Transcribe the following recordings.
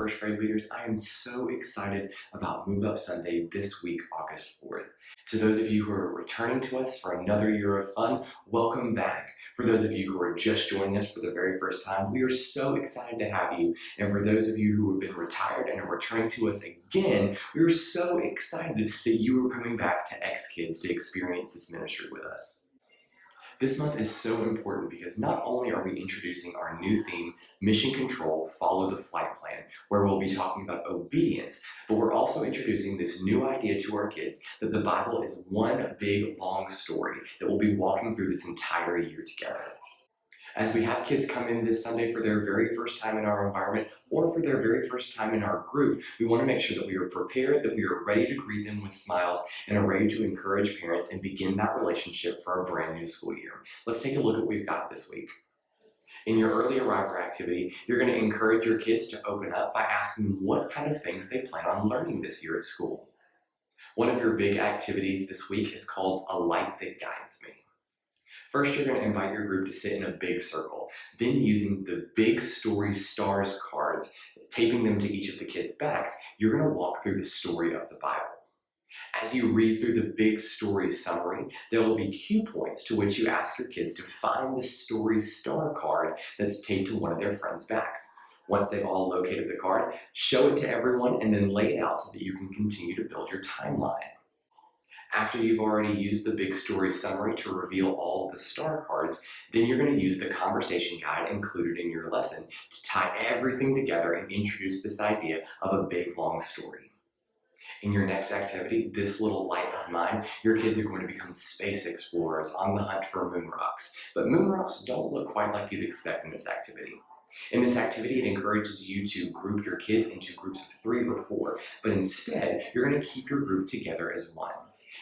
first grade leaders. I am so excited about Move Up Sunday this week, August 4th. To those of you who are returning to us for another year of fun, welcome back. For those of you who are just joining us for the very first time, we are so excited to have you. And for those of you who have been retired and are returning to us again, we are so excited that you are coming back to XKidz to experience this ministry with us. This month is so important because not only are we introducing our new theme, Mission Control, Follow the Flight Plan, where we'll be talking about obedience, but we're also introducing this new idea to our kids that the Bible is one big, long story that we'll be walking through this entire year together. As we have kids come in this Sunday for their very first time in our environment or for their very first time in our group, we want to make sure that we are prepared, that we are ready to greet them with smiles, and are ready to encourage parents and begin that relationship for a brand new school year. Let's take a look at what we've got this week. In your early arrival activity, you're going to encourage your kids to open up by asking them what kind of things they plan on learning this year at school. One of your big activities this week is called A Light That Guides Me. First, you're going to invite your group to sit in a big circle. Then, using the Big Story Stars cards, taping them to each of the kids' backs, you're going to walk through the story of the Bible. As you read through the big story summary, there will be cue points to which you ask your kids to find the story star card that's taped to one of their friends' backs. Once they've all located the card, show it to everyone and then lay it out so that you can continue to build your timeline. After you've already used the big story summary to reveal all of the star cards, then you're going to use the conversation guide included in your lesson to tie everything together and introduce this idea of a big, long story. In your next activity, This Little Light of Mine, your kids are going to become space explorers on the hunt for moon rocks. But moon rocks don't look quite like you'd expect in this activity. In this activity, it encourages you to group your kids into groups of 3 or 4, but instead, you're going to keep your group together as one.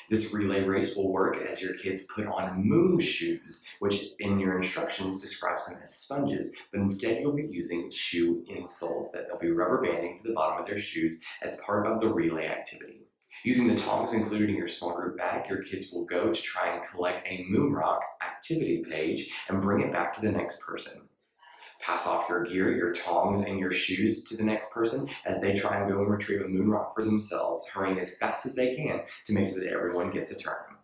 This relay race will work as your kids put on moon shoes, which in your instructions describes them as sponges, but instead you'll be using shoe insoles that they'll be rubber banding to the bottom of their shoes as part of the relay activity. Using the tongs included in your small group bag, your kids will go to try and collect a moon rock activity page and bring it back to the next person. Pass off your gear, your tongs, and your shoes to the next person as they try and go and retrieve a moon rock for themselves, hurrying as fast as they can to make sure that everyone gets a turn.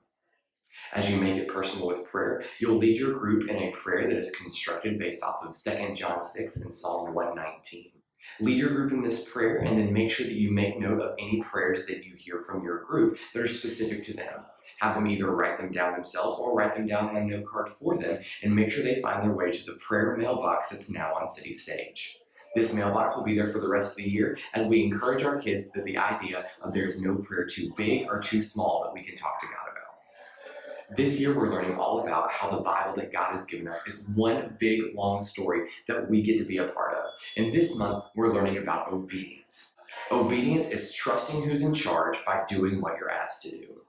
As you make it personal with prayer, you'll lead your group in a prayer that is constructed based off of 2 John 6 and Psalm 119. Lead your group in this prayer and then make sure that you make note of any prayers that you hear from your group that are specific to them. Have them either write them down themselves or write them down on a note card for them and make sure they find their way to the prayer mailbox that's now on City Stage. This mailbox will be there for the rest of the year as we encourage our kids that the idea of there is no prayer too big or too small that we can talk to God about. This year we're learning all about how the Bible that God has given us is one big long story that we get to be a part of. And this month we're learning about obedience. Obedience is trusting who's in charge by doing what you're asked to do.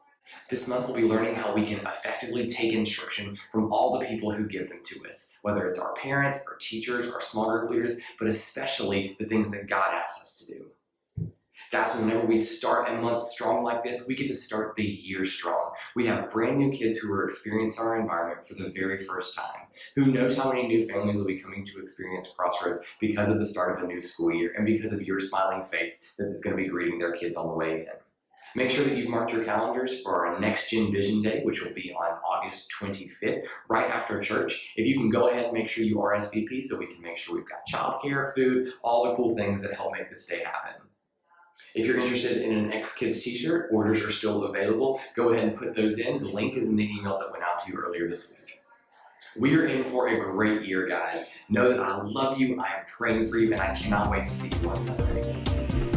This month we'll be learning how we can effectively take instruction from all the people who give them to us, whether it's our parents, our teachers, our small group leaders, but especially the things that God asks us to do. Guys, whenever we start a month strong like this, we get to start the year strong. We have brand new kids who are experiencing our environment for the very first time. Who knows how many new families will be coming to experience Crossroads because of the start of a new school year and because of your smiling face that is going to be greeting their kids on the way in. Make sure that you've marked your calendars for our Next Gen Vision Day, which will be on August 25th, right after church. If you can go ahead and make sure you RSVP so we can make sure we've got childcare, food, all the cool things that help make this day happen. If you're interested in an XKidz t-shirt, orders are still available. Go ahead and put those in. The link is in the email that went out to you earlier this week. We are in for a great year, guys. Know that I love you, I am praying for you, and I cannot wait to see you on Sunday.